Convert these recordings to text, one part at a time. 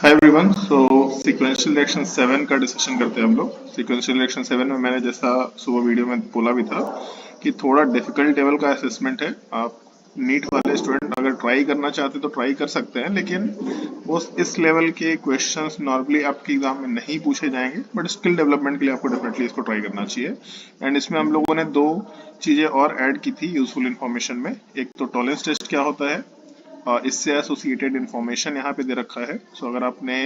हाय everyone. So sequential reaction 7 का discussion करते हैं हम लोग। सीक्वेंशियल रिएक्शन 7 में मैंने जैसा सुबह वीडियो में बोला भी था कि थोड़ा डिफिकल्ट लेवल का असेसमेंट है। आप नीट वाले स्टूडेंट अगर ट्राई करना चाहते तो ट्राई कर सकते हैं, लेकिन वो इस लेवल के क्वेश्चंस नॉर्मली आपके एग्जाम में नहीं पूछे जाएंगे, बट स्किल डेवलपमेंट के लिए आपको डेफिनेटली इसको ट्राई करना चाहिए। एंड इसमें हम लोगों ने दो चीजें और ऐड की थी यूजफुल इन्फॉर्मेशन में। एक तो टॉलरेंस टेस्ट क्या होता है, इससे एसोसिएटेड इन्फॉर्मेशन यहाँ पे दे रखा है। सो अगर आपने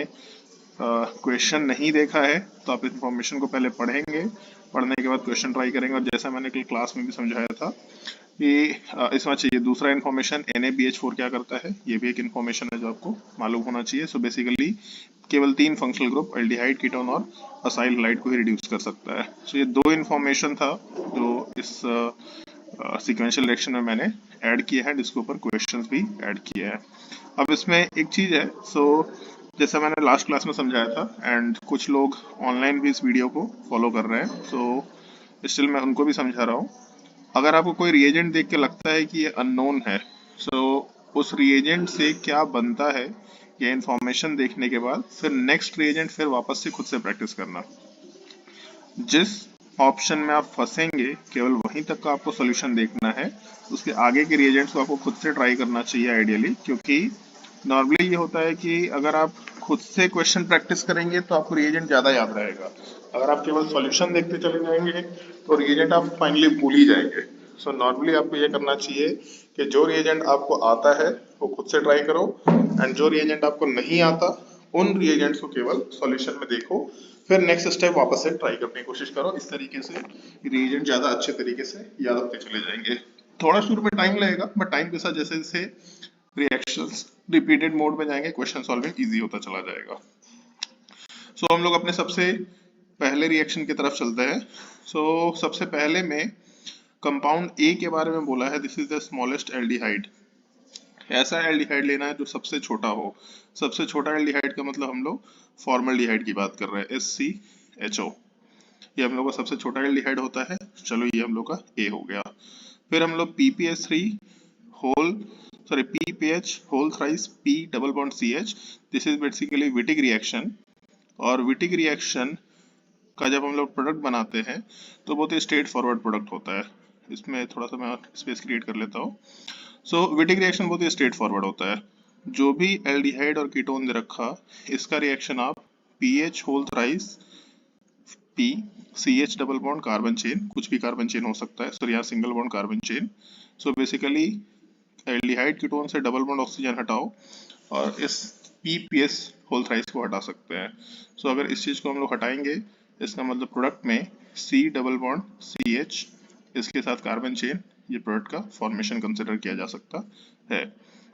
क्वेश्चन नहीं देखा है तो आप इन्फॉर्मेशन को पहले पढ़ेंगे, पढ़ने के बाद क्वेश्चन ट्राई करेंगे। और जैसा मैंने कल क्लास में भी समझाया था कि इसमें चाहिए दूसरा इन्फॉर्मेशन NaBH4 क्या करता है, ये भी एक इन्फॉर्मेशन है जो आपको मालूम होना चाहिए। सो बेसिकली केवल 3 फंक्शनल ग्रुप एल्डिहाइड, कीटोन और असाइल हैलाइड को ही रिड्यूस कर सकता है। सो ये दो इन्फॉर्मेशन था जो इस सीक्वेंशियल रिएक्शन में मैंने ऐड किया है, जिसके ऊपर क्वेश्चंस भी ऐड किए हैं। अब इसमें एक चीज है, जैसा मैंने लास्ट क्लास में समझाया था एंड कुछ लोग ऑनलाइन भी इस वीडियो को फॉलो कर रहे हैं, स्टिल मैं उनको भी समझा रहा हूँ। अगर आपको कोई रिएजेंट देख के लगता है कि ये अननोन है, उस रिएजेंट से क्या बनता है, ये इन्फॉर्मेशन देखने के बाद फिर नेक्स्ट रिएजेंट फिर वापस से खुद से प्रैक्टिस करना। जिस ऑप्शन में आप फंसेंगे केवल वहीं तक का आपको सोल्यूशन देखना है। उसके आगे के रिएजेंट्स को आपको खुद से ट्राई करना चाहिए आइडियली, क्योंकि नॉर्मली ये होता है कि अगर आप खुद से क्वेश्चन प्रैक्टिस करेंगे तो आपको रिएजेंट ज्यादा याद रहेगा। अगर आप केवल सॉल्यूशन देखते चले जाएंगे तो रिएजेंट आप फाइनली भूल ही जाएंगे। सो नॉर्मली आपको ये करना चाहिए कि जो रिएजेंट आपको आता है वो खुद से ट्राई करो, एंड जो रिएजेंट आपको नहीं आता उन रिएजेंट्स को केवल सॉल्यूशन में देखो, फिर नेक्स्ट स्टेप वापस से ट्राई करने की कोशिश करो। इस तरीके से रिएजेंट ज्यादा अच्छे तरीके से याद होते चले जाएंगे। थोड़ा शुरू में टाइम लगेगा, बट टाइम के साथ जैसे जैसे रिएक्शंस रिपीटेड मोड में जाएंगे क्वेश्चन सॉल्विंग इजी होता चला जाएगा। हम लोग अपने सबसे पहले रिएक्शन की तरफ चलते हैं। सबसे पहले में कंपाउंड ए के बारे में बोला है, this is the smallest aldehyde. ऐसा एल्डिहाइड लेना है जो सबसे छोटा हो। सबसे छोटा एल्डिहाइड का मतलब हम लोग फॉर्मल्डिहाइड की बात कर रहे हैं, SCHO। ये हम लोग का सबसे छोटा एल्डिहाइड होता है। चलो ये हम लोग का A हो गया। फिर हम लोग PPH3 whole PPH whole thrice P double bond CH, this is basically Wittig reaction. और विटिक रिएक्शन का जब हम लोग प्रोडक्ट बनाते हैं तो बहुत ही स्ट्रेट फॉरवर्ड प्रोडक्ट होता है। इसमें थोड़ा सा मैं स्पेस क्रिएट कर लेता हूँ। विटिक रिएक्शन बहुत ही स्ट्रेट फॉरवर्ड होता है। जो भी एल्डिहाइड और कीटोन दे रखा, इसका रिएक्शन आप PH whole thrice P CH double bond carbon chain, कुछ भी कार्बन चेन हो सकता है, सो यहाँ single bond carbon chain. Basically aldehyde ketone से डबल बॉन्ड ऑक्सीजन हटाओ और इस PPS होल थ्राइस को हटा सकते हैं। अगर इस चीज को हम लोग हटाएंगे, इसका मतलब प्रोडक्ट में C डबल बॉन्ड CH इसके साथ कार्बन चेन, ये प्रोडक्ट का फॉर्मेशन कंसिडर किया जा सकता है।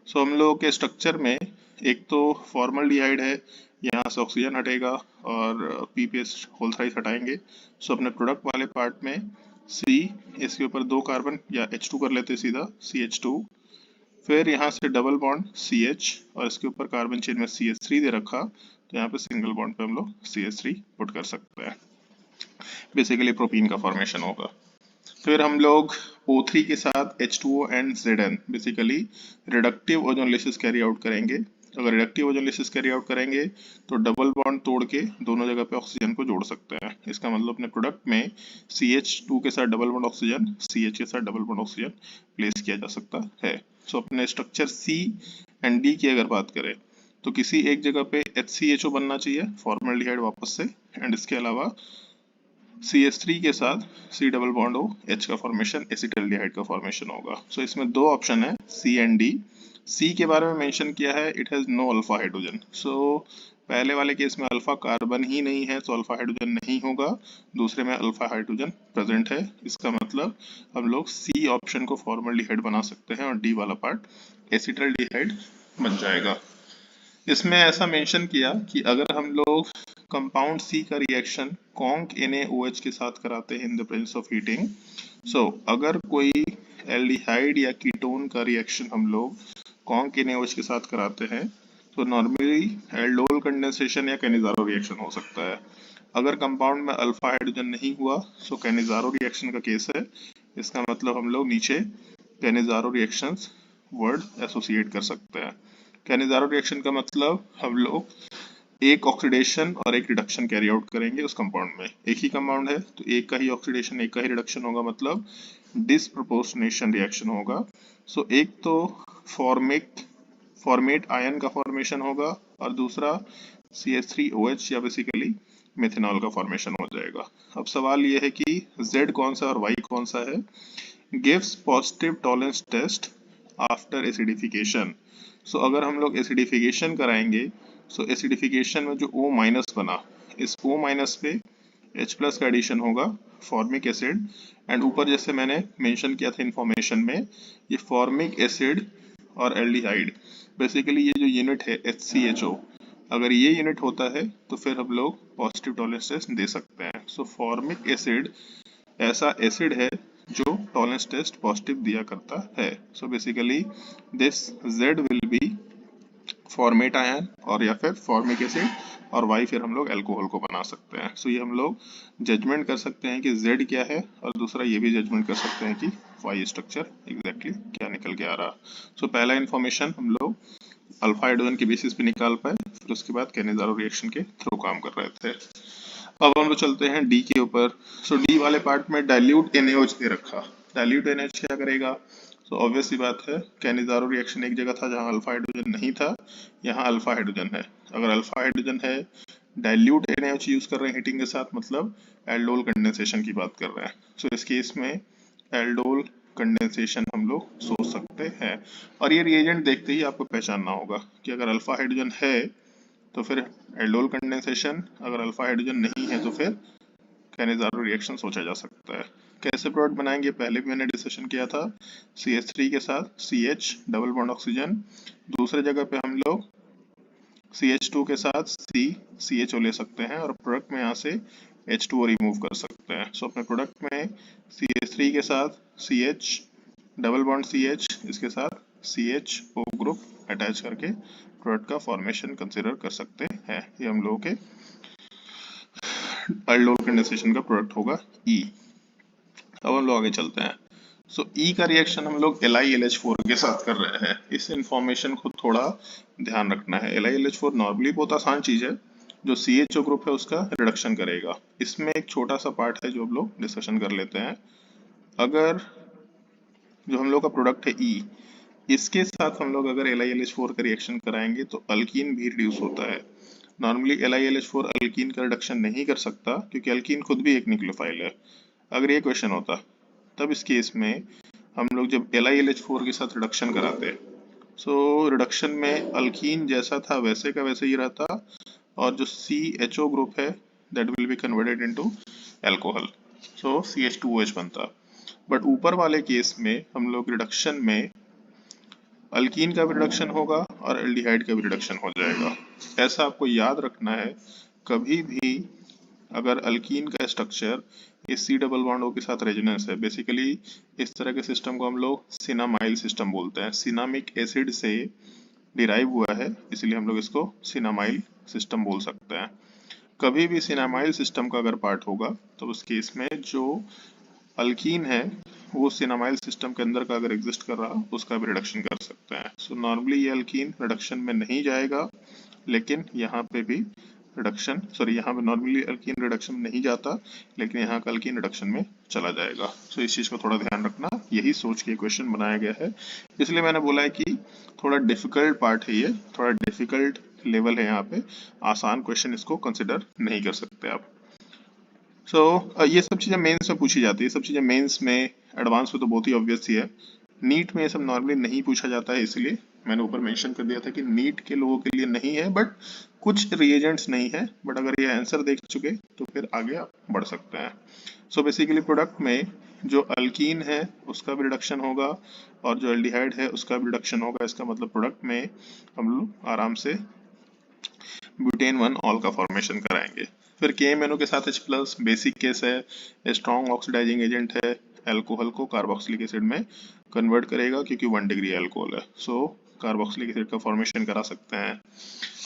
हम लोग के स्ट्रक्चर में एक तो फॉर्मल्डिहाइड है, यहाँ से ऑक्सीजन हटेगा और PPS होल थ्राइस हटाएंगे। अपने प्रोडक्ट वाले पार्ट में C, इसके ऊपर 2 कार्बन या H2 कर लेते सीधा, CH2। फिर यहाँ से डबल बॉन्ड CH और इसके ऊपर कार्बन चेन में CH3 दे रखा, तो यहाँ पे सिंगल बॉन्ड पे हम लोग CH3 पुट कर सकते हैं। बेसिकली प्रोपीन का फॉर्मेशन होगा। फिर हम लोग O3 के साथ H2O and Zn basically reductive ozonolysis carry out करेंगे। अगर रिडक्टिव ओजोनलिसिस कैरी आउट करेंगे तो डबल बॉन्ड तोड़ के दोनों जगह पे ऑक्सीजन को जोड़ सकते हैं। इसका मतलब अपने प्रोडक्ट में CH2 के साथ डबल बॉन्ड ऑक्सीजन, CH के साथ डबल बॉन्ड ऑक्सीजन प्लेस किया जा सकता है। अपने स्ट्रक्चर C एंड D की अगर बात करें तो किसी एक जगह पे HCHO बनना चाहिए, फॉर्मल्डिहाइड वापस से, एंड इसके अलावा CH3 के साथ C double bond O H का फॉर्मेशन, एसिटल्डिहाइड का फॉर्मेशन होगा। इसमें दो ऑप्शन है, C एंड D। C के बारे में मेंशन किया है, it has no alpha hydrogen. पहले वाले केस में अल्फा कार्बन ही नहीं है, तो अल्फा हाइड्रोजन नहीं होगा। दूसरे में अल्फा हाइड्रोजन प्रेजेंट है, इसका मतलब हम लोग C ऑप्शन को फॉर्मल्डिहाइड बना सकते हैं और D वाला पार्ट एसिटल्डिहाइड बन जाएगा। इसमें ऐसा मेंशन किया कि अगर हम लोग कंपाउंड C का रिएक्शन कॉन्क NaOH के साथ कराते हैं in the presence of heating, अगर कोई एल्डिहाइड या कीटोन का रिएक्शन हम लोग कॉन्क NaOH के साथ कराते हैं तो नॉर्मली एल्डोल कंडेंसेशन या कैनिजारो रिएक्शन हो सकता है। अगर कंपाउंड में अल्फा हाइड्रोजन नहीं हुआ तो कैनिजारो रिएक्शन का केस है। इसका मतलब हम लोग नीचे कैनिजारो रिएक्शंस वर्ड एसोसिएट कर सकते हैं। कैनिजारो रिएक्शन का मतलब हम लोग एक ऑक्सीडेशन और एक रिडक्शन कैरी आउट करेंगे उस कंपाउंड में। एक ही कंपाउंड है तो एक का ही ऑक्सीडेशन एक का ही रिडक्शन होगा, मतलब डिसप्रपोर्शनेशन रिएक्शन होगा। सो एक तो फॉर्मेट आयन का फॉर्मेशन होगा और दूसरा CH3OH या बेसिकली मेथनॉल का फॉर्मेशन हो जाएगा। अब सवाल यह है कि Z कौन सा और Y कौन सा है। Gives positive Tollens test after acidification. So अगर हम लोग एसिडिफिकेशन कराएंगे, सो एसिडिफिकेशन में जो O माइनस बना, इस O माइनस पे H प्लस का एडिशन होगा फॉर्मिक एसिड, एंड ऊपर जैसे मैंने मेंशन किया था इंफॉर्मेशन में, ये फॉर्मिक एसिड और एल्डिहाइड बेसिकली ये जो यूनिट है HCHO, अगर ये यूनिट होता है तो फिर हम लोग पॉजिटिव टॉलरेंस टेस्ट दे सकते हैं। सो फॉर्मिक एसिड ऐसा एसिड है जो टॉलरेंस टेस्ट पॉजिटिव दिया करता है। So basically this Z will be format ion और या फिर फॉर्मिक एसिड, और Y फिर हम लोग अल्कोहल को बना सकते हैं। सो ये हम लोग जजमेंट कर सकते हैं कि Z क्या है, और दूसरा ये भी जजमेंट कर सकते हैं कि Y स्ट्रक्चर एग्जैक्टली क्या निकल के आ रहा। सो पहला इंफॉर्मेशन हम लोग अल्फा हाइड्रोजन के बेसिस पे निकाल पाए, फिर उसके बाद कैनिज़ारो रिएक्शन के थ्रू काम कर रहे थे। अब हम लोग चलते हैं डी के ऊपर। सो डी वाले पार्ट में डाइल्यूट NaOH दे रखा। डाइल्यूट NaOH क्या करेगा। सो ऑब्वियस सी बात है, कैनिज़ारो रिएक्शन एक जगह था जहां अल्फा हाइड्रोजन नहीं था, यहाँ अल्फा हाइड्रोजन है। अगर अल्फा हाइड्रोजन है, डाइल्यूट NaOH यूज कर रहे हैं हीटिंग के साथ, मतलब एल्डोल कंडेंसेशन की बात कर रहे हैं। सो इस केस में एल्डोल कंडेंसेशन हम लोग सोच सकते हैं, और ये रिएजेंट देखते ही आपको पहचानना होगा कि अगर अल्फा हाइड्रोजन है तो फिर एल्डोल कंडेंसेशन, अगर अल्फा हाइड्रोजन नहीं है तो फिर कैनिज़ारो रिएक्शन सोचा जा सकता है। कैसे प्रोडक्ट बनाएंगे पहले भी मैंने डिस्कशन किया था, CH3 के साथ CH डबल बॉन्ड ऑक्सीजन, दूसरे जगह पे हम लोग CH2 के साथ CHO ले सकते हैं, और प्रोडक्ट में यहाँ से H2O रिमूव कर सकते हैं। सो अपने प्रोडक्ट में CH3 के साथ CH डबल बॉन्ड CH, इसके साथ CHO ग्रुप अटैच करके प्रोडक्ट का फॉर्मेशन कंसिडर कर सकते हैं। ये हम लोगों के एल्डोल कंडेंसेशन का प्रोडक्ट होगा E। अब हम लोग आगे चलते हैं। सो E का रिएक्शन हम लोग LiLH4 के साथ कर रहे हैं। इस इंफॉर्मेशन को थोड़ा ध्यान रखना है। LiLH4 नॉर्मली बहुत आसान चीज है, जो CHO ग्रुप है उसका रिडक्शन करेगा। इसमें एक छोटा सा पार्ट है जो हम लोग डिस्कशन कर लेते हैं। अगर जो हम लोग का प्रोडक्ट है E, इसके साथ हम लोग अगर LiLH4 का रिएक्शन कराएंगे तो अल्कीन भी रिड्यूस होता है। नॉर्मली LiLH4 अल्कीन का रिडक्शन नहीं कर सकता क्योंकि अल्कीन खुद भी एक न्यूक्लियोफाइल है। अगर ये क्वेश्चन होता तब इस केस में हम लोग जब LiLH4 के साथ रिडक्शन कराते, सो रिडक्शन में अल्कीन जैसा था वैसे का वैसे ही रहता, और जो CHO ग्रुप है that will be converted into alcohol, so CH2OH बनता। बट ऊपर वाले केस में हम लोग रिडक्शन में अल्कीन का भी रिडक्शन होगा और एल्डिहाइड का भी रिडक्शन हो जाएगा। ऐसा आपको याद रखना है, कभी भी अगर अल्कीन का स्ट्रक्चर इस C डबल बॉन्ड O के साथ रेजोनेंस है, बेसिकली इस तरह के सिस्टम को हम लोग सिनामाइल सिस्टम बोलते हैं। सिनामिक एसिड से डिराइव हुआ है, इसलिए हम लोग इसको सिनामाइल सिस्टम बोल सकते हैं। कभी भी सिनामाइल सिस्टम का अगर पार्ट होगा तो उस केस में जो अल्कीन है वो सिनामाइल सिस्टम के अंदर का अगर एग्जिस्ट कर रहा उसका भी रिडक्शन कर सकते हैं। सो नॉर्मली ये अल्कीन रिडक्शन में नहीं जाएगा, लेकिन यहाँ पे भी रिडक्शन, सॉरी यहाँ पे नॉर्मली अल्कीन रिडक्शन में नहीं जाता, लेकिन यहाँ का अल्कीन रिडक्शन में चला जाएगा। सो इस चीज को थोड़ा ध्यान रखना, यही सोच के क्वेश्चन बनाया गया है। इसलिए मैंने बोला है कि थोड़ा डिफिकल्ट पार्ट है, ये थोड़ा डिफिकल्ट लेवल है, यहाँ पे आसान क्वेश्चन इसको कंसिडर नहीं कर सकते आप। ये सब चीजें मेंस में पूछी जाती है, सब चीजें मेंस में, एडवांस में तो बहुत ही ऑब्वियस ही है। नीट में ये सब नॉर्मली नहीं पूछा जाता है, इसलिए मैंने ऊपर मेंशन कर दिया था कि नीट के लोगों के लिए नहीं है, बट कुछ रिएजेंट्स नहीं है, बट अगर ये आंसर देख चुके तो फिर आगे आप बढ़ सकते हैं। सो बेसिकली प्रोडक्ट में जो अल्कीन है उसका भी रिडक्शन होगा और जो एल्डिहाइड है उसका भी रिडक्शन होगा। इसका मतलब प्रोडक्ट में हम लोग आराम से ब्यूटेन 1 ऑल का फॉर्मेशन कराएंगे। फिर KMNO के साथ H+ बेसिक केस है, स्ट्रॉन्ग ऑक्सीडाइजिंग एजेंट है, अल्कोहल को कार्बोक्सिलिक एसिड में कन्वर्ट करेगा क्योंकि 1 डिग्री अल्कोहल है। सो कार्बोक्सिलिक एसिड का फॉर्मेशन करा सकते हैं।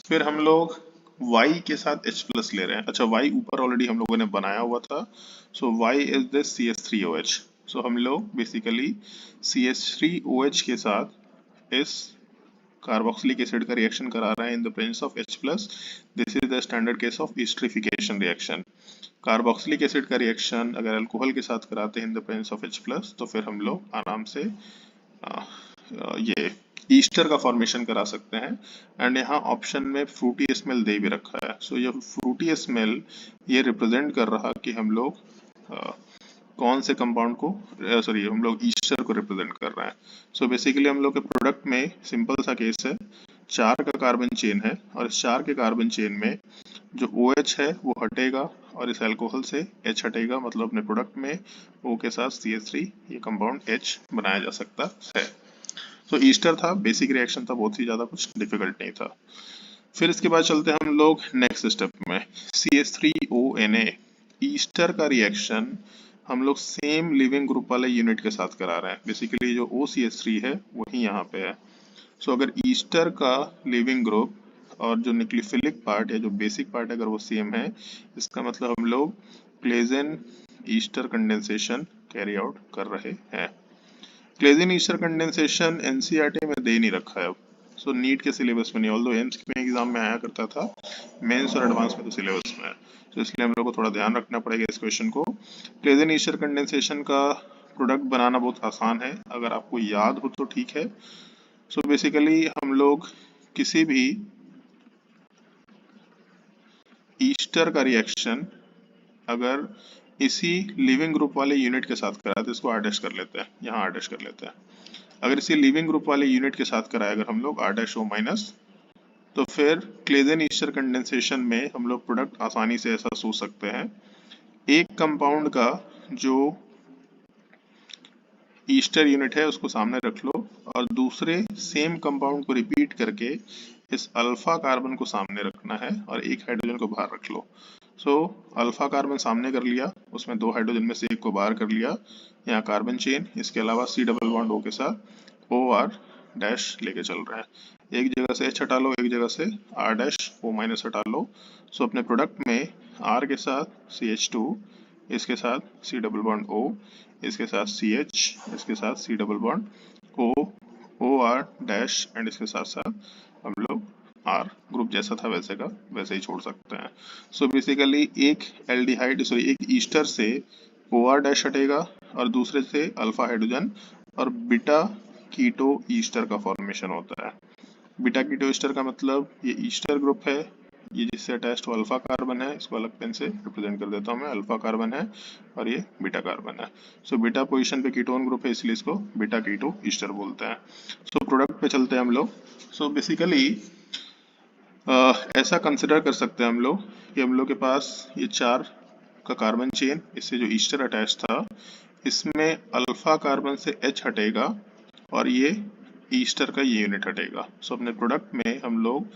फिर हम लोग Y के साथ H+ ले रहे हैं। अच्छा, Y ऊपर ऑलरेडी हम लोगों ने बनाया हुआ था, सो Y इज दिस CH3OH। सो हम लोग बेसिकली CH3OH के साथ इस कार्बोक्सिलिक एसिड का रिएक्शन करा रहे हैं in the presence of H plus, this is the standard case of esterification reaction. Carboxylic acid का रिएक्शन अगर अल्कोहल के साथ कराते हैं in the presence of H plus, तो फिर हम लोग आराम से ये ईस्टर का फॉर्मेशन करा सकते हैं। एंड यहाँ ऑप्शन में फ्रूटी स्मेल दे भी रखा है। सो ये फ्रूटी स्मेल ये रिप्रेजेंट कर रहा कि हम लोग कौन से कंपाउंड को, सॉरी हम लोग ईस्टर को रिप्रेजेंट कर रहे हैं। सो बेसिकली हम लोग के प्रोडक्ट में सिंपल सा केस है, 4 का कार्बन चेन है और इस 4 के कार्बन चेन में जो OH है वो हटेगा और इस अल्कोहल से H हटेगा, मतलब अपने प्रोडक्ट में O के साथ CH3 ये कंपाउंड H बनाया जा सकता है। तो ईस्टर था, बेसिक रिएक्शन था, बहुत ही ज्यादा कुछ डिफिकल्ट नहीं था। फिर इसके बाद चलते हैं हम लोग नेक्स्ट स्टेप में, CH3ONA। ईस्टर का रिएक्शन हम लोग सेम लिविंग ग्रुप वाले यूनिट के साथ करा रहे हैं। बेसिकली जो OCH3 है वही यहाँ पे है। सो अगर ईस्टर का लिविंग ग्रुप और जो न्यूक्लियोफिलिक पार्ट या जो बेसिक पार्ट अगर वो सेम है, इसका मतलब हम लोग Claisen Easter condensation carry out कर रहे हैं। क्लेजन ईस्टर कंडेंसेशन NCERT में दे नहीं रखा है, सो नीट के सिलेबस में नहीं, ऑल्दो एम्स में एग्जाम में आया करता था, मेंस और एडवांस में तो सिलेबस में है, तो इसलिए हम लोग को थोड़ा ध्यान रखना पड़ेगा इस क्वेश्चन को। क्लेजन ईस्टर कंडेंसेशन का प्रोडक्ट बनाना बहुत आसान है, अगर आपको याद हो तो ठीक है। सो बेसिकली हम लोग किसी भी ईस्टर का रिएक्शन अगर इसी लिविंग ग्रुप वाले यूनिट के साथ कराए तो इसको R' कर लेते हैं, यहाँ R' कर लेते हैं। अगर इसी लिविंग ग्रुप वाले यूनिट के साथ कराए अगर हम लोग R'O-, तो फिर क्लेजन ईस्टर कंडेंसेशन में हम लोग प्रोडक्ट आसानी से ऐसा सोच सकते हैं, एक कंपाउंड का जो ईस्टर यूनिट है उसको सामने रख लो और दूसरे सेम कंपाउंड को रिपीट करके इस अल्फा कार्बन को सामने रखना है और एक हाइड्रोजन को बाहर रख लो। सो अल्फा कार्बन सामने कर लिया, उसमें 2 हाइड्रोजन में से एक को बाहर कर लिया, यहाँ कार्बन चेन, इसके अलावा C डबल बॉन्ड O के साथ OR- लेके चल रहे हैं। एक जगह से H हटा लो, एक जगह से R'(O- हटा लो। सो अपने प्रोडक्ट में R के साथ CH2, इसके साथ C डबल बॉन्ड O, इसके साथ CH, इसके साथ C double bond O, OR- and इसके साथ साथ हम लोग R ग्रुप जैसा था वैसे का वैसे ही छोड़ सकते हैं। सो बेसिकली एक एल्डिहाइड, सॉरी एक ईस्टर से OR- हटेगा और दूसरे से अल्फा हाइड्रोजन और बीटा कीटो ईस्टर का फॉर्मेशन होता है। बीटा कीटो ईस्टर का मतलब ये ईस्टर ग्रुप है, ये जिससे अटैच्ड तो अल्फा कार्बन है, इसको अलग पेन से रिप्रेजेंट कर देता हूँ मैं, अल्फा कार्बन है और ये बीटा कार्बन है। सो बीटा पोजीशन पे कीटोन ग्रुप है, इसलिए इसको बीटा कीटो ईस्टर बोलते हैं। सो प्रोडक्ट पे चलते हैं हम लोग। सो बेसिकली ऐसा कंसिडर कर सकते हैं हम लोग कि हम लोग के पास ये 4 का कार्बन चेन, इससे जो ईस्टर अटैच था, इसमें अल्फा कार्बन से H हटेगा और ये ईस्टर का ये यूनिट हटेगा। सो अपने प्रोडक्ट में हम लोग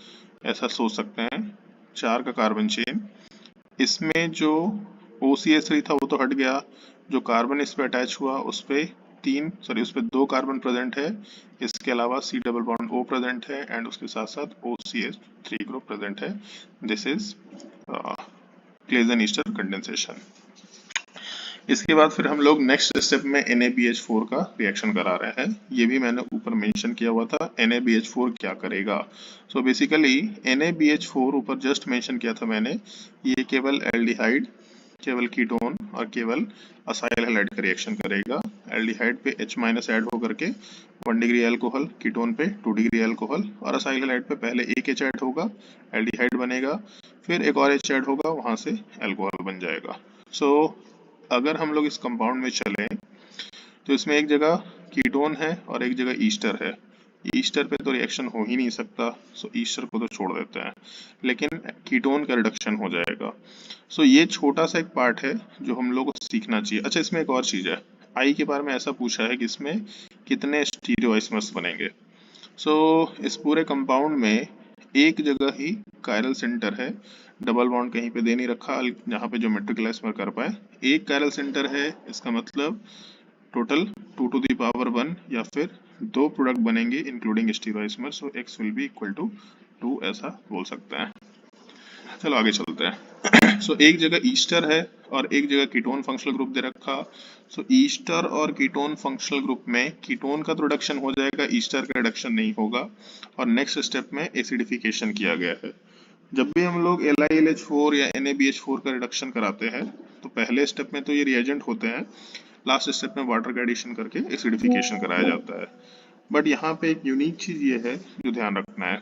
ऐसा सोच सकते हैं, 4 का कार्बन चेन, इसमें जो OCH3 था वो तो हट गया, जो कार्बन इस पे अटैच हुआ उस पे उस पे 2 कार्बन प्रेजेंट है, इसके अलावा C double bond O present है एंड उसके साथ साथ OCH3 ग्रुप प्रेजेंट है। This is Claisen Easter condensation. इसके बाद फिर हम लोग नेक्स्ट स्टेप में NaBH4 का रिएक्शन करा रहे हैं। ये भी मैंने ऊपर मेंशन किया हुआ था, NaBH4 क्या करेगा। सो बेसिकली NaBH4 ऊपर जस्ट मेंशन किया था मैंने, ये केवल एल्डिहाइड, केवल कीटोन और केवल असाइल हैलाइड का रिएक्शन करेगा। एल्डिहाइड पे H- ऐड होकर के 1 डिग्री अल्कोहल, कीटोन पे 2 डिग्री अल्कोहल और असाइल हैलाइड पे पहले एक H ऐड होगा, एल्डिहाइड बनेगा, फिर एक और H ऐड होगा, वहां से अल्कोहल बन जाएगा। सो अगर हम लोग इस कंपाउंड में चलें तो इसमें एक जगह कीटोन है और एक जगह ईस्टर है। ईस्टर पे तो रिएक्शन हो ही नहीं सकता, सो ईस्टर को तो छोड़ देते हैं, लेकिन कीटोन का रिडक्शन हो जाएगा। सो ये छोटा सा एक पार्ट है जो हम लोग को सीखना चाहिए। अच्छा, इसमें एक और चीज है, आई के बारे में ऐसा पूछा है कि इसमें कितने स्टीरियोआइसमर्स बनेंगे। सो इस पूरे कंपाउंड में एक जगह ही कायरल सेंटर है, डबल बॉन्ड कहीं पे दे नहीं रखा जहाँ पे ज्योमेट्रिकल आइसोमर कर पाए, एक कायरल सेंटर है, इसका मतलब टोटल 2 टू द पावर 1 या फिर 2 प्रोडक्ट बनेंगे including stereoisomer, so x will be equal to 2 ऐसा बोल सकते हैं। चलो आगे चलते हैं। सो एक जगह ईस्टर है और एक जगह कीटोन फंक्शनल ग्रुप दे रखा। सो ईस्टर और कीटोन फंक्शनल ग्रुप में कीटोन का तो रिडक्शन हो जाएगा, ईस्टर का रिडक्शन नहीं होगा। और नेक्स्ट स्टेप में एसिडिफिकेशन किया गया है। जब भी हम लोग LiLH4 या NaBH4 का रिडक्शन कराते हैं तो पहले स्टेप में तो ये रिएजेंट होते हैं, लास्ट स्टेप में वाटर का एडिशन करके एसिडिफिकेशन कराया जाता है। बट यहाँ पे एक यूनिक चीज ये है जो ध्यान रखना है,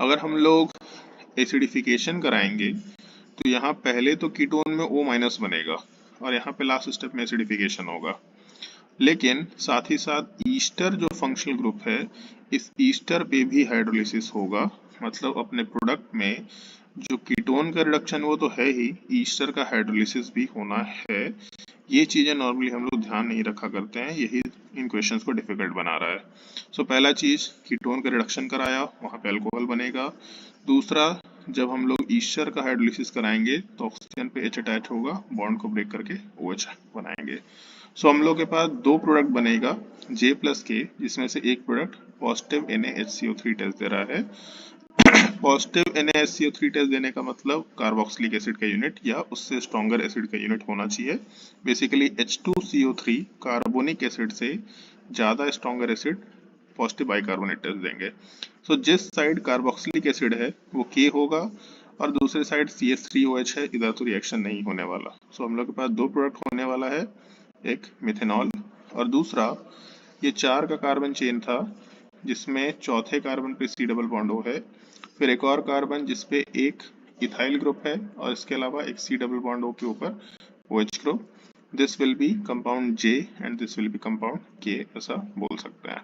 अगर हम लोग एसिडिफिकेशन कराएंगे तो यहाँ पहले तो कीटोन में O- बनेगा और यहाँ पे लास्ट स्टेप में एसिडिफिकेशन होगा। लेकिन साथ ही साथ ईस्टर जो फंक्शनल ग्रुप है, इस ईस्टर पे भी हाइड्रोलिसिस होगा। मतलब अपने प्रोडक्ट में जो कीटोन का रिडक्शन वो तो है ही, ईस्टर का हाइड्रोलिसिस भी होना है। ये चीजें नॉर्मली हम लोग ध्यान नहीं रखा करते हैं, यही इन क्वेश्चंस को डिफिकल्ट बना रहा है। सो पहला चीज कीटोन का रिडक्शन कराया, वहां पे अल्कोहल बनेगा। दूसरा, जब हम लोग ईस्टर का हाइड्रोलिसिस कराएंगे तो ऑक्सीजन पे H अटैच होगा, बॉन्ड को ब्रेक करके OH बनाएंगे। सो हम लोग के पास दो प्रोडक्ट बनेगा J+K, जिसमें से एक प्रोडक्ट पॉजिटिव NaHCO3 टेस्ट दे रहा है। पॉजिटिव NaHCO3 टेस्ट देने का मतलब कार्बोक्सिलिक एसिड का यूनिट या उससे स्ट्रॉन्गर एसिड का यूनिट होना चाहिए। बेसिकली H2CO3 कार्बोनिक एसिड से ज्यादा stronger acid positive bicarbonate test देंगे। सो जिस साइड कार्बोक्सिलिक एसिड है वो K होगा और दूसरे साइड CH3OH है, इधर तो रिएक्शन नहीं होने वाला। सो हम लोग के पास दो प्रोडक्ट होने वाला है, एक मिथेनॉल और दूसरा ये 4 का कार्बन चेन था जिसमें चौथे कार्बन पे C डबल बॉन्ड O है, फिर एक और कार्बन जिसपे एक इथाइल ग्रुप है और इसके अलावा एक C डबल बॉन्ड O के ऊपर OH group. This will be compound J and this will be compound K, ऐसा बोल सकते हैं।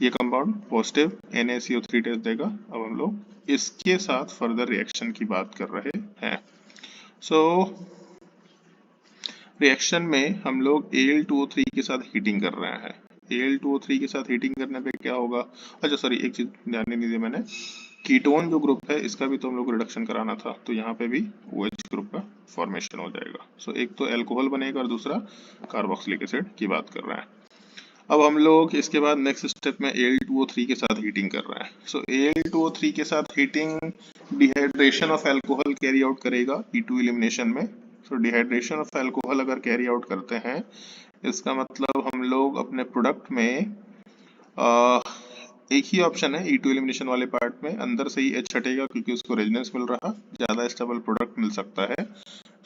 ये कंपाउंड पॉजिटिव NaCO3 टेस्ट देगा। अब हम लोग इसके साथ फर्दर रिएक्शन की बात कर रहे हैं। सो रिएक्शन में हम लोग Al2O3 के साथ हीटिंग कर रहे हैं। Al2O3 के साथ हीटिंग करने पे क्या होगा, अच्छा सॉरी एक चीज ध्यान नहीं दी मैंने, कीटोन जो ग्रुप है इसका भी तो हम लोग को रिडक्शन कराना था, तो यहाँ पे भी OH ग्रुप का फॉर्मेशन हो जाएगा। सो एक तो अल्कोहल बनेगा और दूसरा कार्बोक्सिलिक एसिड की बात कर रहे हैं। अब हम लोग इसके बाद नेक्स्ट स्टेप में Al2O3 के साथ हीटिंग कर रहे हैं। सो Al2O3 के साथ heating dehydration of alcohol carry out करेगा E2 एलिमिनेशन में। सो डिहाइड्रेशन ऑफ अल्कोहल अगर कैरी आउट करते हैं, इसका मतलब हम लोग अपने प्रोडक्ट में एक ही ऑप्शन है E2 एलिमिनेशन वाले पार्ट में, अंदर से ही H हटेगा क्योंकि उसको रेजोनेंस मिल रहा, ज्यादा स्टेबल प्रोडक्ट मिल सकता है।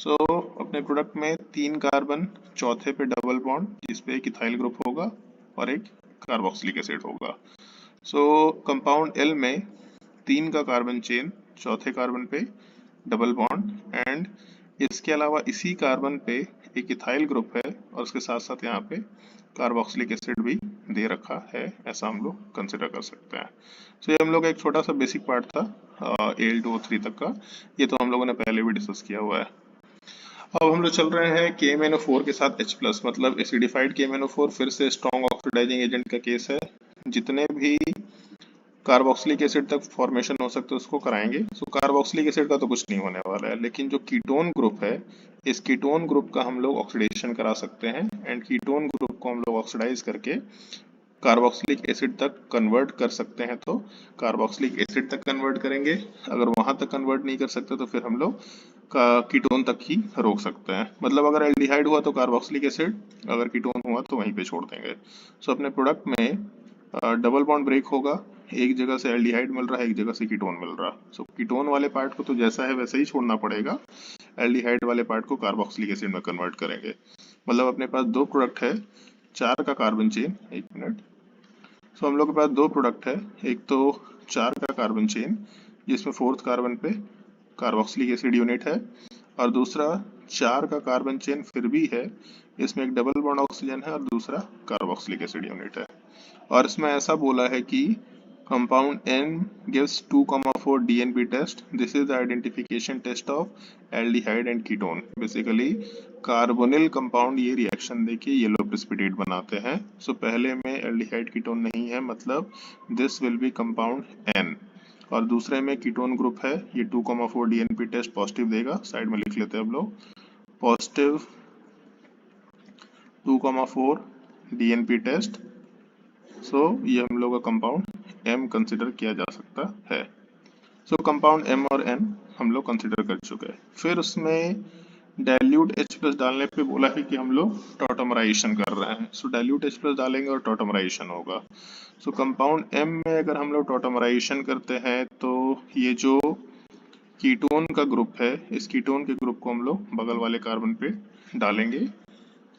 सो अपने प्रोडक्ट में 3 कार्बन, चौथे पे डबल बॉन्ड जिसपे एक इथाइल ग्रुप होगा और एक कार्बोक्सिलिक एसिड होगा। सो कंपाउंड L में 3 का कार्बन चेन, चौथे कार्बन पे डबल बॉन्ड एंड इसके अलावा इसी कार्बन पे एक इथाइल ग्रुप है और उसके साथ साथ यहाँ पे कार्बोक्सिलिक एसिड भी दे रखा है, ऐसा हम लोग कंसिडर कर सकते हैं। सो ये हम लोग एक छोटा सा बेसिक पार्ट था Al2O3 तक का, ये तो हम लोगों ने पहले भी डिस्कस किया हुआ है। अब हम लोग चल रहे हैं KMnO4 के साथ H+, मतलब एसिडिफाइड KMnO4 फिर से स्ट्रॉन्ग ऑक्सीडाइजिंग एजेंट का केस है। जितने भी कार्बोक्सिलिक एसिड तक फॉर्मेशन हो सकते हैं उसको कराएंगे। सो कार्बोक्सिलिक एसिड का तो कुछ नहीं होने वाला है, लेकिन जो कीटोन ग्रुप है, इस कीटोन ग्रुप का हम लोग ऑक्सीडेशन करा सकते हैं एंड कीटोन ग्रुप को हम लोग ऑक्सीडाइज करके कार्बोक्सिलिक एसिड तक कन्वर्ट कर सकते हैं। तो कार्बोक्सिलिक एसिड तक कन्वर्ट करेंगे, अगर वहां तक कन्वर्ट नहीं कर सकते तो फिर हम लोग कीटोन तक ही रोक सकते हैं। मतलब अगर एल्डिहाइड हुआ तो कार्बोक्सिलिक एसिड, अगर कीटोन हुआ तो वहीं पे छोड़ देंगे। सो अपने प्रोडक्ट में डबल बॉन्ड ब्रेक होगा, एक जगह से एल्डिहाइड मिल रहा है, एक जगह से कीटोन मिल रहा। सो कीटोन वाले पार्ट को तो जैसा है वैसे ही छोड़ना पड़ेगा, एल्डिहाइड वाले पार्ट को कार्बोक्सिलिक एसिड में कन्वर्ट करेंगे। मतलब अपने पास दो प्रोडक्ट है, 4 का कार्बन चेन, एक मिनट। सो हम लोग के पास दो प्रोडक्ट है, एक तो 4 का कार्बन चेन जिसमें 4th कार्बन पे कार्बोक्सिलिक एसिड यूनिट है और दूसरा 4 का कार्बन चेन फिर भी है, इसमें एक डबल बॉन्ड ऑक्सीजन है और दूसरा कार्बोक्सिलिक एसिड यूनिट है। और इसमें ऐसा बोला है कि compound N gives 2,4 DNP test. This is the identification test of aldehyde and ketone. Basically carbonyl compound ये रिएक्शन देके येलो प्रेसिपिटेट बनाते हैं। सो पहले में एल्डिहाइड कीटोन नहीं है, मतलब this will be compound N। और दूसरे में कीटोन ग्रुप है, ये 2,4 DNP टेस्ट पॉजिटिव देगा। साइड में लिख लेते हैं हम लोग, पॉजिटिव 2,4 DNP टेस्ट। सो ये हम लोग का कंपाउंड M कंसिडर किया जा सकता है। सो कंपाउंड M और N हम लोग कंसिडर कर चुके हैं। फिर उसमें डाइल्यूट H प्लस डालने पे बोला है कि हम लोग टॉटमराइजेशन कर रहे हैं, सो डाइल्यूट H प्लस डालेंगे और टॉटमराइजेशन होगा। सो कंपाउंड M में अगर हम लोग टॉटमराइजेशन करते हैं तो ये जो कीटोन का ग्रुप है, इस कीटोन के ग्रुप को हम लोग बगल वाले कार्बन पे डालेंगे।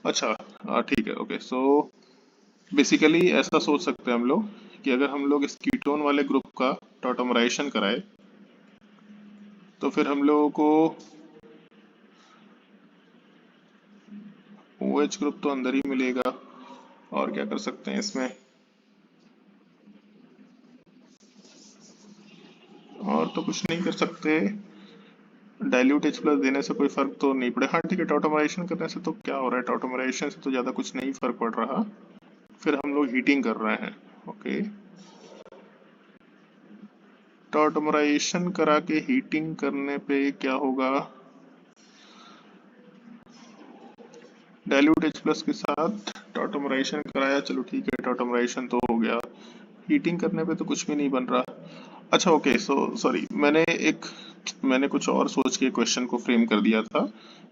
अच्छा, ठीक है, ओके। सो बेसिकली ऐसा सोच सकते हैं हम लोग कि अगर हम लोग इस कीटोन वाले ग्रुप का टॉटमराइजेशन कराए तो फिर हम लोगों को OH ग्रुप तो अंदर ही मिलेगा। और क्या कर सकते हैं इसमें, और तो कुछ नहीं कर सकते। डाइल्यूट H प्लस देने से कोई फर्क तो नहीं पड़े। हाँ ठीक है, टॉटमराइजेशन करने से तो क्या हो रहा है, टॉटमराइजेशन से तो ज़्यादा कुछ नहीं फर्क पड़ रहा। फिर हम लोग हीटिंग कर रहे हैं, ओके। टॉटमराइजेशन करा के हीटिंग करने पे क्या होगा, डाइल्यूट H प्लस के साथ टॉटमराइजेशन कराया, चलो ठीक है, टॉटमराइजेशन तो हो गया। हीटिंग करने पे तो कुछ भी नहीं बन रहा। अच्छा ओके, सॉरी, मैंने कुछ और सोच के क्वेश्चन को फ्रेम कर दिया था।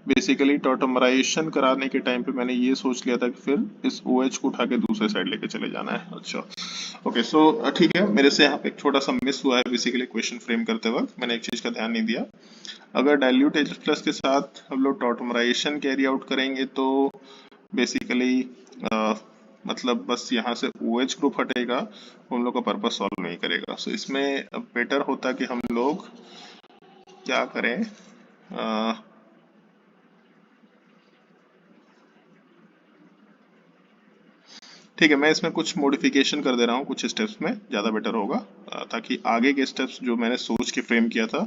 बेसिकली टॉटमराइजेशन कराने के टाइम पे मैंने ये सोच लिया था कि फिर इस OH को उठा के दूसरे साइड लेके चले जाना है। अच्छा ओके, सो ठीक है, मेरे से यहाँ पे एक छोटा सा मिस हुआ है। बेसिकली क्वेश्चन फ्रेम करते वक्त मैंने एक चीज का ध्यान नहीं दिया। अगर डाइल्यूट H प्लस के साथ हम लोग टॉटमराइजेशन कैरी आउट करेंगे तो बेसिकली मतलब बस यहाँ से OH ग्रुप हटेगा, हम लोग का पर्पस सॉल्व नहीं करेगा। सो इसमें बेटर होता कि हम लोग क्या करें, ठीक है, मैं इसमें कुछ मॉडिफिकेशन कर दे रहा हूँ कुछ स्टेप्स में, ज़्यादा बेटर होगा ताकि आगे के स्टेप्स जो मैंने सोच के फ्रेम किया था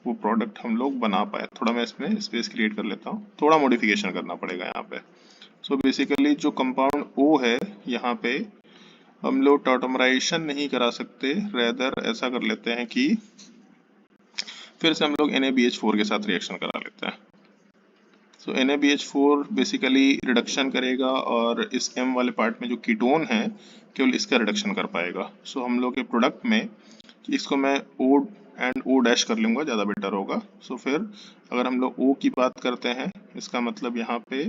वो प्रोडक्ट हम लोग बना पाए। थोड़ा मैं इसमें स्पेस क्रिएट कर लेता हूँ, थोड़ा मॉडिफिकेशन करना पड़ेगा यहाँ पे। सो बेसिकली जो कंपाउंड O है यहाँ पे हम लोग टॉटमराइजेशन नहीं करा सकते, रेदर ऐसा कर लेते हैं कि फिर से हम लोग NaBH4 के साथ रिएक्शन करा लेते हैं। सो NaBH4 बेसिकली रिडक्शन करेगा और इस M वाले पार्ट में जो कीटोन है केवल इसका रिडक्शन कर पाएगा। सो हम लोग के प्रोडक्ट में इसको मैं O एंड O डैश कर लूँगा, ज़्यादा बेटर होगा। सो फिर अगर हम लोग O की बात करते हैं, इसका मतलब यहाँ पे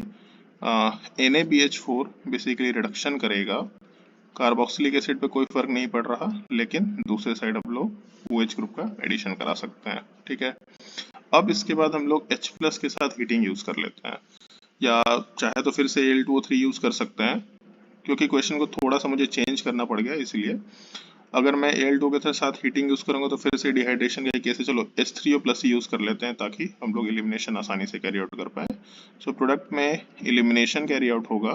NaBH4 बेसिकली रिडक्शन करेगा, कार्बोक्सिलिक एसिड पे कोई फर्क नहीं पड़ रहा, लेकिन दूसरे साइड हम लोग OH ग्रुप का एडिशन करा सकते हैं, ठीक है। अब इसके बाद हम लोग H प्लस के साथ हीटिंग यूज कर लेते हैं, या चाहे तो फिर से Al2O3 यूज कर सकते हैं, क्योंकि क्वेश्चन को थोड़ा सा मुझे चेंज करना पड़ गया। इसलिए अगर मैं Al2 के साथ हीटिंग यूज करूंगा तो फिर से डिहाइड्रेशन के केस से चलो H3O प्लस ही यूज कर लेते हैं ताकि हम लोग एलिमिनेशन आसानी से कैरी आउट कर पाए। सो प्रोडक्ट में एलिमिनेशन कैरी आउट होगा,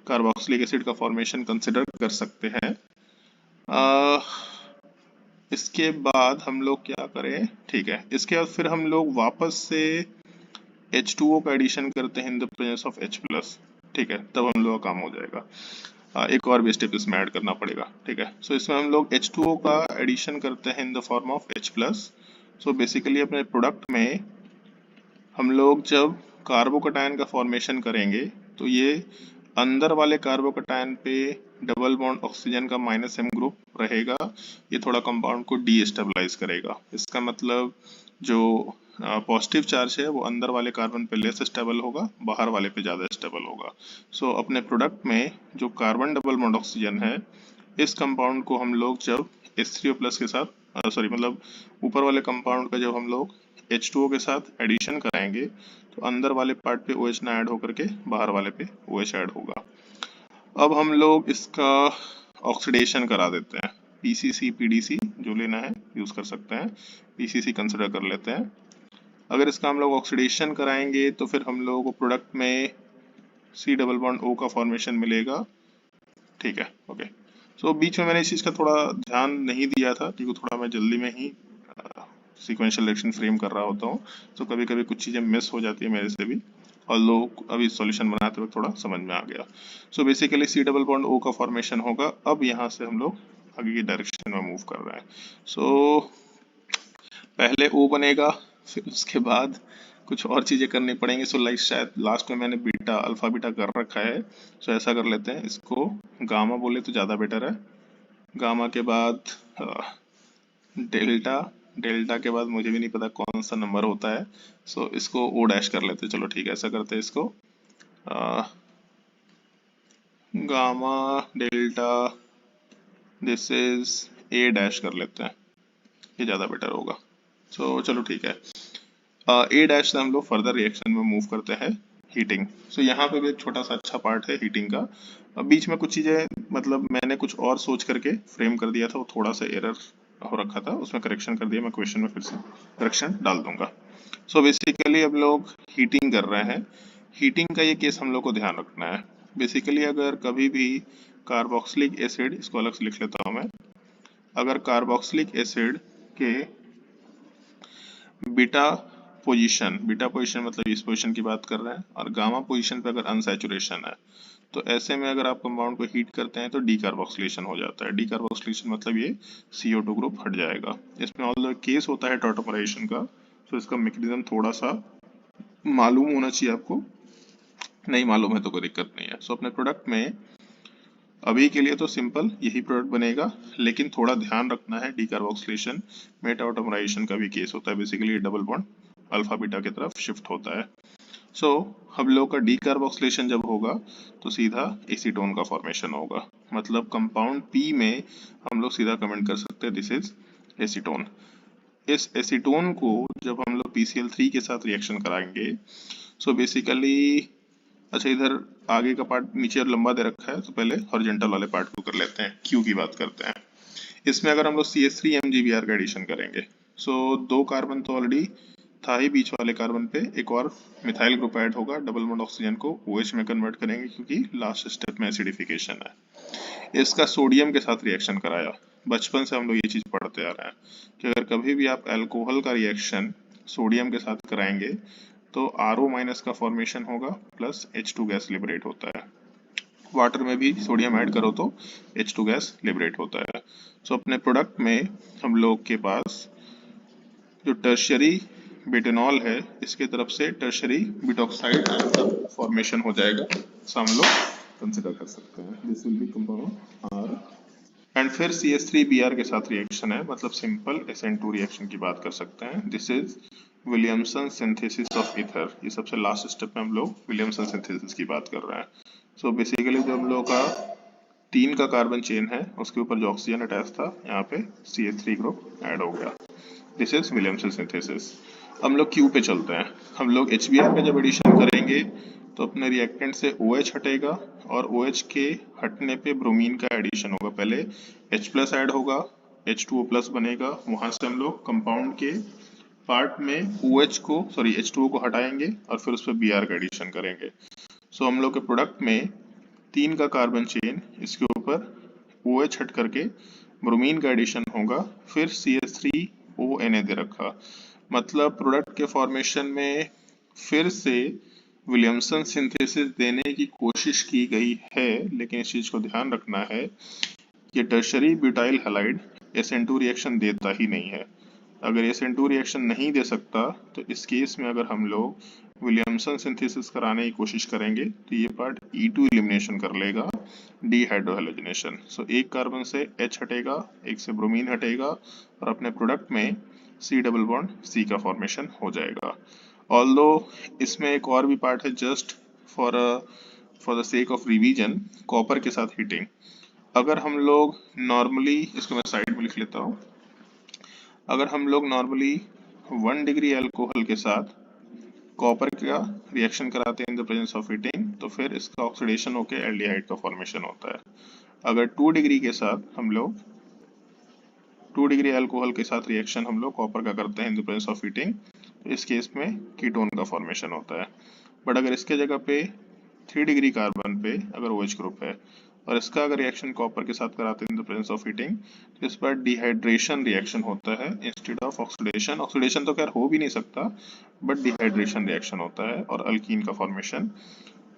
कार्बोक्सिलिक एसिड का फॉर्मेशन कंसिडर कर सकते हैं। इसके बाद हम लोग क्या करें, ठीक है, इसके बाद फिर हम लोग वापस से H2O का एडिशन करते हैं in the presence of H plus, ठीक है, तब हम लोग का काम हो जाएगा। एक और भी स्टेप इसमें ऐड करना पड़ेगा, ठीक है। सो इसमें हम लोग H2O का एडिशन करते हैं in the form of H plus. So basically अपने प्रोडक्ट में हम लोग जब कार्बोकटायन का फॉर्मेशन करेंगे तो ये अंदर वाले कार्बोकटायन पे डबल बॉन्ड ऑक्सीजन का -M ग्रुप रहेगा, ये थोड़ा कंपाउंड को डीस्टेबलाइज करेगा। इसका मतलब जो पॉजिटिव चार्ज है वो अंदर वाले कार्बन पे लेस स्टेबल होगा, बाहर वाले पे ज़्यादा स्टेबल होगा। सो अपने प्रोडक्ट में जो कार्बन डबल बॉन्ड ऑक्सीजन है, इस कंपाउंड को हम लोग जब H3O प्लस के साथ सॉरी मतलब ऊपर वाले कंपाउंड का जब हम लोग H2O के साथ एडिशन कराएंगे तो अंदर वाले पार्ट पे OH ना ऐड होकर के बाहर वाले पे OH ऐड होगा। अब हम लोग इसका ऑक्सीडेशन करा देते हैं, PCC PDC जो लेना है यूज कर सकते हैं, PCC कंसिडर कर लेते हैं। अगर इसका हम लोग ऑक्सीडेशन कराएंगे तो फिर हम लोगों को प्रोडक्ट में C डबल बॉन्ड O का फॉर्मेशन मिलेगा, ठीक है, ओके। सो बीच में मैंने इस चीज़ का थोड़ा ध्यान नहीं दिया था क्योंकि थोड़ा मैं जल्दी में ही सीक्वेंशियल रिएक्शन फ्रेम कर रहा होता हूँ, तो कभी कभी कुछ चीज़ें मिस हो जाती है मेरे से भी, और लोग अभी सॉल्यूशन बनाते वक्त थोड़ा समझ में आ गया। So basically C double bond O का फॉर्मेशन होगा। अब यहाँ से हम लोग आगे की डायरेक्शन में मूव कर रहे हैं। सो पहले O बनेगा, फिर उसके बाद कुछ और चीज़ें करनी पड़ेंगी। सो लाइक शायद लास्ट में मैंने बीटा अल्फा बीटा कर रखा है, सो ऐसा कर लेते हैं, इसको गामा बोले तो ज़्यादा बेटर है। गामा के बाद डेल्टा, डेल्टा के बाद मुझे भी नहीं पता कौन कौन सा नंबर होता है। सो इसको ओ डैश कर लेते हैं। चलो ठीक है, ऐसा करते हैं इसको gamma delta this is a dash कर लेते हैं, ये ज़्यादा बेटर होगा। सो चलो ठीक है, ए डैश से हम लोग फर्दर रिएक्शन में मूव करते हैं हीटिंग। सो यहाँ पे भी एक छोटा सा अच्छा पार्ट है हीटिंग का। बीच में कुछ चीज़ें मतलब मैंने कुछ और सोच करके फ्रेम कर दिया था, वो थोड़ा सा एरर हो रखा था, उसमें करेक्शन कर दिया। मैं क्वेश्चन में फिर से करेक्शन डाल दूंगा। सो बेसिकली अब लोग हीटिंग कर रहे हैं। हीटिंग का ये केस हम लोग को ध्यान रखना है। बेसिकली अगर कभी भी कार्बोक्सिलिक एसिड, इसको अलग से लिख लेता हूँ मैं, अगर कार्बोक्सिलिक एसिड के बीटा पोजीशन मतलब इस पोजीशन की बात कर रहे हैं, और गामा पोजीशन पे अगर अनसैचुरेशन है, तो ऐसे में अगर आप कंपाउंड को हीट करते हैं तो डीकार्बोक्सिलेशन हो जाता है। डीकार्बोक्सिलेशन मतलब ये CO2 ग्रुप हट जाएगा। इसमें ऑल्दो केस होता है टॉटोमराइजेशन का, तो इसका मैकेनिज्म थोड़ा सा मालूम होना चाहिए आपको। नहीं मालूम है तो कोई दिक्कत नहीं है। सो अपने प्रोडक्ट में अभी के लिए तो सिंपल यही प्रोडक्ट बनेगा, लेकिन थोड़ा ध्यान रखना है डीकार्बोक्सिलेशन मेटाऑटोमराइजेशन का भी केस होता है। Basically double bond alpha beta की तरफ शिफ्ट होता है। सो हम लोग का डीकार्बोक्सिलेशन जब होगा तो सीधा एसीटोन का फॉर्मेशन होगा। मतलब कंपाउंड पी में हम लोग सीधा कमेंट कर सकते हैं दिस इज एसीटोन। इस एसीटोन को जब हम लोग PCl3 के साथ रिएक्शन कराएंगे, सो बेसिकली अच्छा इधर आगे का पार्ट नीचे और लंबा दे रखा है, तो पहले हॉरिजॉन्टल वाले पार्ट को कर लेते हैं, क्यू की बात करते हैं। इसमें अगर हम लोग CH3 MgBr का एडिशन करेंगे, सो 2 कार्बन तो ऑलरेडी था ही बीच वाले कार्बन पे, एक और मिथाइल ग्रुप ऐड होगा, डबल बॉन्ड ऑक्सीजन को OH में कन्वर्ट करेंगे क्योंकि लास्ट स्टेप में एसिडिफिकेशन है। इसका सोडियम के साथ रिएक्शन कराया। बचपन से हम लोग ये चीज पढ़ते आ रहे हैं कि अगर कभी भी आप अल्कोहल का रिएक्शन सोडियम के साथ कराएंगे तो RO माइनस का फॉर्मेशन होगा प्लस H2 गैस लिबरेट होता है। वाटर में भी सोडियम ऐड करो तो H2 गैस लिबरेट होता है। सो अपने प्रोडक्ट में हम लोग के पास जो टर्शियरी ब्यूटेनॉल है, इसके तरफ से टर्शियरी ब्यूटॉक्साइड आयन का फॉर्मेशन हो जाएगा। सो हम लोग कंसिडर कर सकते हैं this will be compound R। And फिर CH3Br के साथ रिएक्शन है, मतलब सिंपल SN2 रिएक्शन की बात कर सकते हैं। This is Williamson synthesis of ether. ये सबसे लास्ट स्टेप में हम लोग विलियमसन सिंथेसिस की बात कर रहे हैं। सो बेसिकली जो हम लोग का 3 का कार्बन चेन है, उसके ऊपर जो ऑक्सीजन अटैच था, यहाँ पे CH3 ग्रुप ऐड हो गया। This is Williamson synthesis. हम लोग क्यू पे चलते हैं। हम लोग HBr का जब एडिशन करेंगे तो अपने रिएक्टेंट से OH हटेगा, और OH के हटने पे ब्रोमीन का एडिशन होगा। पहले H प्लस ऐड होगा, H2O प्लस बनेगा, वहां से हम लोग कंपाउंड के पार्ट में H2O को हटाएंगे और फिर उस पर Br का एडिशन करेंगे। सो हम लोग के प्रोडक्ट में 3 का कार्बन चेन, इसके ऊपर OH हट करके ब्रोमीन का एडिशन होगा, फिर CH3ONA दे रखा। मतलब प्रोडक्ट के फॉर्मेशन में फिर से विलियमसन सिंथेसिस देने की कोशिश की गई है, लेकिन इस चीज को ध्यान रखना है कि tertiary butyl halide SN2 reaction देता ही नहीं है। अगर SN2 रिएक्शन नहीं दे सकता तो इस केस में अगर हम लोग विलियमसन सिंथेसिस कराने की कोशिश करेंगे तो ये पार्ट E2 एलिमिनेशन कर लेगा, डीहाइड्रोहेलोजिनेशन। सो एक कार्बन से H हटेगा, एक से ब्रोमीन हटेगा, और अपने प्रोडक्ट में C डबल बॉन्ड C का फॉर्मेशन हो जाएगा। ऑल्दो इसमें एक और भी पार्ट है, just for the sake of revision, copper के साथ हीटिंग। अगर हम लोग नॉर्मली, इसको मैं साइड में लिख लेता हूँ, अगर हम लोग नॉर्मली 1 डिग्री अल्कोहल के साथ कॉपर का रिएक्शन कराते हैं in the presence of heating, तो फिर इसका ऑक्सीडेशन होकर एल्डिहाइड का फॉर्मेशन होता है। अगर 2 डिग्री के साथ हम लोग 2 डिग्री अल्कोहल के साथ रिएक्शन हम लोग कॉपर का करते हैं in the presence of heating, तो इस केस में कीटोन का फॉर्मेशन होता है। बट अगर इसके जगह पे 3 डिग्री कार्बन पे अगर OH ग्रुप है और इसका अगर रिएक्शन कॉपर के साथ कराते हैं in the presence of heating, तो इस पर डिहाइड्रेशन रिएक्शन होता है इंस्टेड ऑफ ऑक्सीडेशन। ऑक्सीडेशन तो खैर हो भी नहीं सकता, बट डिहाइड्रेशन रिएक्शन होता है और अल्कीन का फॉर्मेशन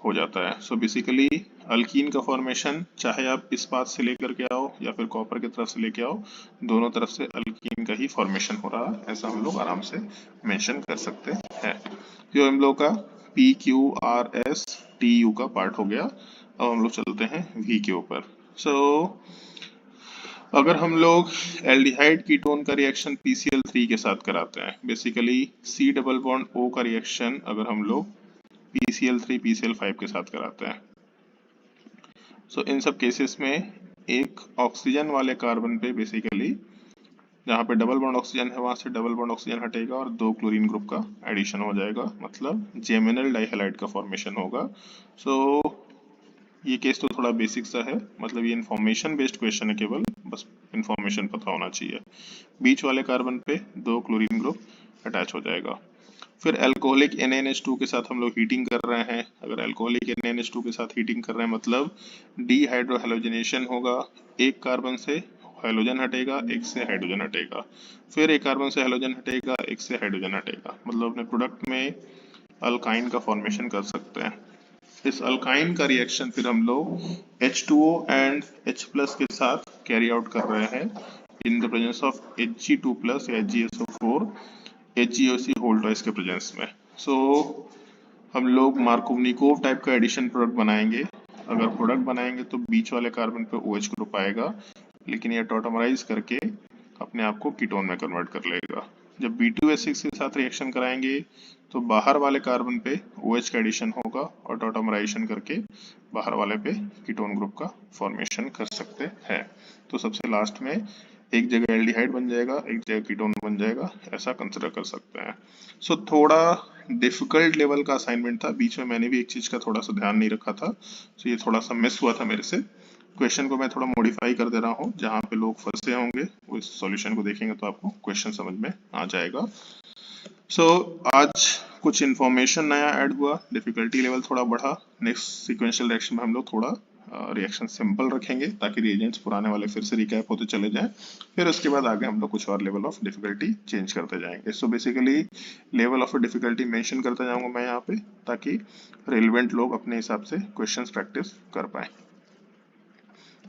हो जाता है। सो बेसिकली अल्कीन का फॉर्मेशन चाहे आप इस पाथ से लेकर के आओ या फिर कॉपर की तरफ से लेके आओ, दोनों तरफ से अल्कीन का ही फॉर्मेशन हो रहा है, ऐसा हम लोग आराम से मेंशन कर सकते हैं। जो हम लोग का PQRSTU का पार्ट हो गया। अब हम लोग चलते हैं V के ऊपर। सो अगर हम लोग एल्डिहाइड कीटोन का रिएक्शन PCl3 के साथ कराते हैं, basically C double bond O का रिएक्शन अगर हम लोग PCl3 PCl5 के साथ कराते हैं, सो इन सब केसेस में एक ऑक्सीजन वाले कार्बन पे बेसिकली जहाँ पे डबल बॉन्ड ऑक्सीजन है वहां से डबल बॉन्ड ऑक्सीजन हटेगा और 2 क्लोरीन ग्रुप का एडिशन हो जाएगा, मतलब जेमिनल डाइहैलाइड का फॉर्मेशन होगा। सो ये केस तो थोड़ा बेसिक सा है, मतलब ये इन्फॉर्मेशन बेस्ड क्वेश्चन है, केवल बस इन्फॉर्मेशन पता होना चाहिए। बीच वाले कार्बन पे 2 क्लोरीन ग्रुप अटैच हो जाएगा। फिर अल्कोहलिक NaNH2 के साथ हम लोग हीटिंग कर रहे हैं। अगर अल्कोहलिक NaNH2 के साथ हीटिंग कर रहे हैं मतलब डीहाइड्रोहेलोजनेशन होगा, एक कार्बन से हाइड्रोजन हटेगा, एक से हाइड्रोजन हटेगा, फिर एक कार्बन से हाइड्रोजन हटेगा, एक से हाइड्रोजन हटेगा, मतलब अपने प्रोडक्ट में अल्काइन का फॉर्मेशन कर सकते हैं। इस अल्काइन का रिएक्शन फिर हम लोग H2O एंड H प्लस के साथ कैरी आउट कर रहे हैं in the presence of Hg2 plus या HgSO4 HgOC होल ट्वाइस के प्रेजेंस में। सो हम लोग मार्कोवनिकोव टाइप का एडिशन प्रोडक्ट बनाएंगे। अगर प्रोडक्ट बनाएंगे तो बीच वाले कार्बन पे OH ग्रुप आएगा, लेकिन यह टॉटमराइज करके अपने आप को कीटोन में कन्वर्ट कर लेगा। जब B2S6 के साथ रिएक्शन कराएंगे तो बाहर वाले कार्बन पे OH का एडिशन होगा और टॉटमराइजेशन करके बाहर वाले पे कीटोन ग्रुप का फॉर्मेशन कर सकते हैं। तो सबसे लास्ट में एक जगह एल्डिहाइड बन जाएगा, एक जगह कीटोन बन जाएगा, ऐसा कंसिडर कर सकते हैं। सो थोड़ा डिफिकल्ट लेवल का असाइनमेंट था, बीच में मैंने भी एक चीज का थोड़ा सा ध्यान नहीं रखा था, सो ये थोड़ा सा मिस हुआ था मेरे से। क्वेश्चन को मैं थोड़ा मॉडिफाई कर दे रहा हूँ, जहाँ पे लोग फंसे होंगे वो इस सॉल्यूशन को देखेंगे तो आपको क्वेश्चन समझ में आ जाएगा। आज कुछ इन्फॉर्मेशन नया ऐड हुआ, डिफिकल्टी लेवल थोड़ा बढ़ा। नेक्स्ट सीक्वेंशियल रिएक्शन में हम लोग थोड़ा रिएक्शन सिंपल रखेंगे ताकि रिएजेंट्स पुराने वाले फिर से रिकैप होते चले जाएं, फिर उसके बाद आगे हम लोग कुछ और लेवल ऑफ डिफिकल्टी चेंज करते जाएंगे। So basically level of difficulty mention करता जाऊंगा मैं यहाँ पे, ताकि रिलेवेंट लोग अपने हिसाब से क्वेश्चंस प्रैक्टिस कर पाए।